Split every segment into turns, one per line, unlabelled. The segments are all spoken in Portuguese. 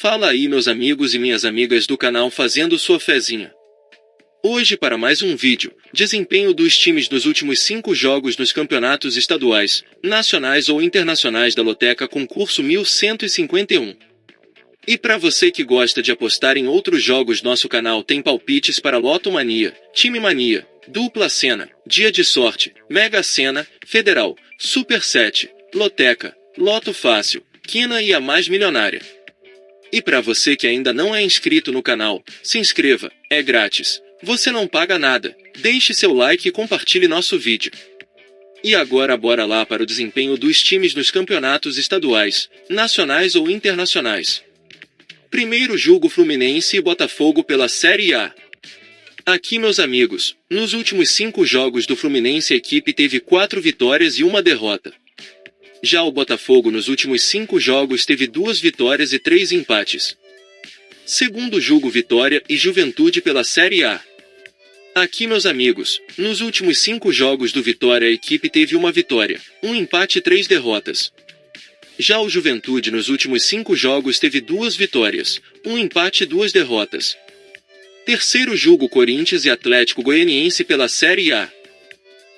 Fala aí meus amigos e minhas amigas do canal fazendo sua fezinha. Hoje para mais um vídeo, desempenho dos times nos últimos 5 jogos nos campeonatos estaduais, nacionais ou internacionais da Loteca Concurso 1151. E para você que gosta de apostar em outros jogos, nosso canal tem palpites para Loto Mania, Time Mania, Dupla Sena, Dia de Sorte, Mega Sena, Federal, Super 7, Loteca, Loto Fácil, Quina e a Mais Milionária. E para você que ainda não é inscrito no canal, se inscreva, é grátis. Você não paga nada, deixe seu like e compartilhe nosso vídeo. E agora bora lá para o desempenho dos times nos campeonatos estaduais, nacionais ou internacionais. Primeiro jogo Fluminense e Botafogo pela Série A. Aqui meus amigos, nos últimos 5 jogos do Fluminense a equipe teve 4 vitórias e 1 derrota. Já o Botafogo nos últimos 5 jogos teve 2 vitórias e 3 empates. Segundo jogo Vitória e Juventude pela Série A. Aqui meus amigos, nos últimos 5 jogos do Vitória a equipe teve 1 vitória, 1 empate e 3 derrotas. Já o Juventude nos últimos 5 jogos teve 2 vitórias, 1 empate e 2 derrotas. Terceiro jogo Corinthians e Atlético Goianiense pela Série A.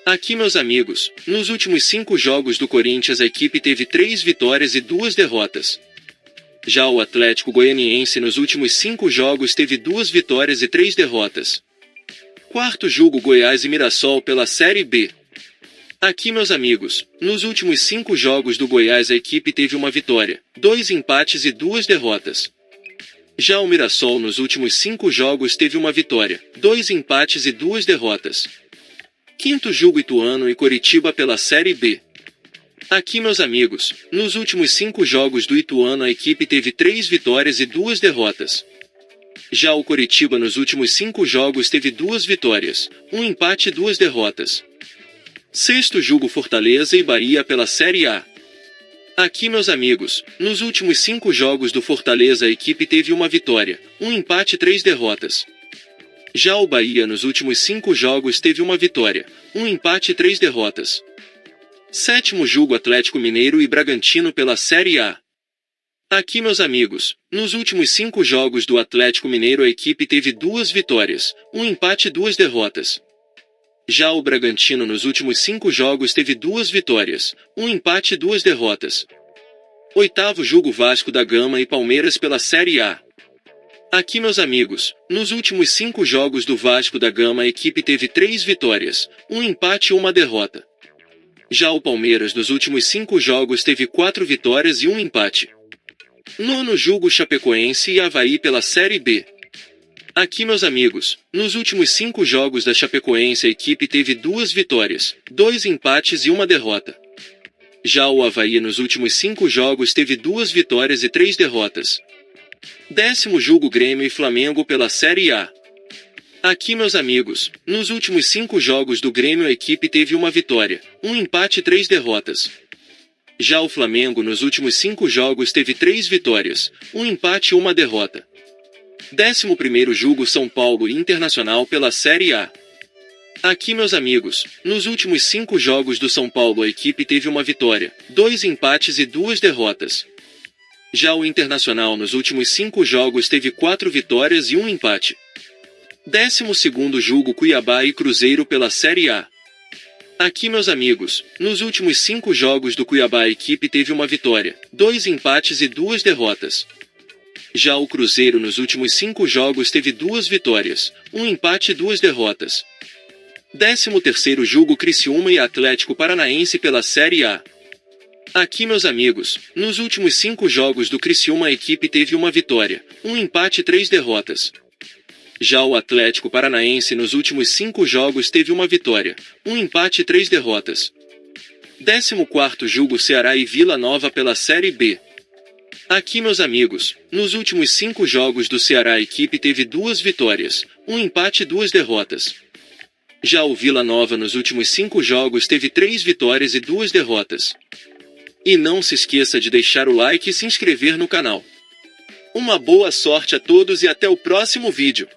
Aqui meus amigos, nos últimos 5 jogos do Corinthians a equipe teve 3 vitórias e 2 derrotas. Já o Atlético Goianiense nos últimos 5 jogos teve 2 vitórias e 3 derrotas. Quarto jogo Goiás e Mirassol pela Série B. Aqui meus amigos, nos últimos 5 jogos do Goiás a equipe teve 1 vitória, 2 empates e 2 derrotas. Já o Mirassol nos últimos 5 jogos teve 1 vitória, 2 empates e 2 derrotas. Quinto jogo Ituano e Coritiba pela Série B. Aqui meus amigos, nos últimos 5 jogos do Ituano a equipe teve 3 vitórias e 2 derrotas. Já o Coritiba nos últimos 5 jogos teve 2 vitórias, 1 empate e 2 derrotas. Sexto jogo Fortaleza e Bahia pela Série A. Aqui meus amigos, nos últimos 5 jogos do Fortaleza a equipe teve 1 vitória, 1 empate e 3 derrotas. Já o Bahia nos últimos 5 jogos teve 1 vitória, 1 empate e 3 derrotas. Sétimo jogo Atlético Mineiro e Bragantino pela Série A. Aqui meus amigos, nos últimos 5 jogos do Atlético Mineiro a equipe teve 2 vitórias, 1 empate e 2 derrotas. Já o Bragantino nos últimos 5 jogos teve 2 vitórias, 1 empate e 2 derrotas. Oitavo jogo Vasco da Gama e Palmeiras pela Série A. Aqui meus amigos, nos últimos 5 jogos do Vasco da Gama a equipe teve 3 vitórias, 1 empate e 1 derrota. Já o Palmeiras nos últimos 5 jogos teve 4 vitórias e 1 empate. Nono jogo Chapecoense e Avaí pela Série B. Aqui meus amigos, nos últimos 5 jogos da Chapecoense a equipe teve 2 vitórias, 2 empates e 1 derrota. Já o Avaí nos últimos 5 jogos teve 2 vitórias e 3 derrotas. Décimo jogo Grêmio e Flamengo pela Série A. Aqui meus amigos, nos últimos 5 jogos do Grêmio a equipe teve 1 vitória, 1 empate e 3 derrotas. Já o Flamengo nos últimos 5 jogos teve 3 vitórias, 1 empate e 1 derrota. 11º jogo São Paulo e Internacional pela Série A. Aqui meus amigos, nos últimos 5 jogos do São Paulo a equipe teve 1 vitória, 2 empates e 2 derrotas. Já o Internacional nos últimos 5 jogos teve 4 vitórias e 1 empate. 12º jogo Cuiabá e Cruzeiro pela Série A. Aqui meus amigos, nos últimos 5 jogos do Cuiabá a equipe teve 1 vitória, 2 empates e 2 derrotas. Já o Cruzeiro nos últimos 5 jogos teve 2 vitórias, 1 empate e 2 derrotas. 13º jogo Criciúma e Atlético Paranaense pela Série A. Aqui meus amigos, nos últimos 5 jogos do Criciúma a equipe teve 1 vitória, 1 empate e 3 derrotas. Já o Atlético Paranaense nos últimos 5 jogos teve 1 vitória, 1 empate e 3 derrotas. 14º jogo Ceará e Vila Nova pela Série B. Aqui meus amigos, nos últimos 5 jogos do Ceará a equipe teve 2 vitórias, 1 empate e 2 derrotas. Já o Vila Nova nos últimos 5 jogos teve 3 vitórias e 2 derrotas. E não se esqueça de deixar o like e se inscrever no canal. Uma boa sorte a todos e até o próximo vídeo.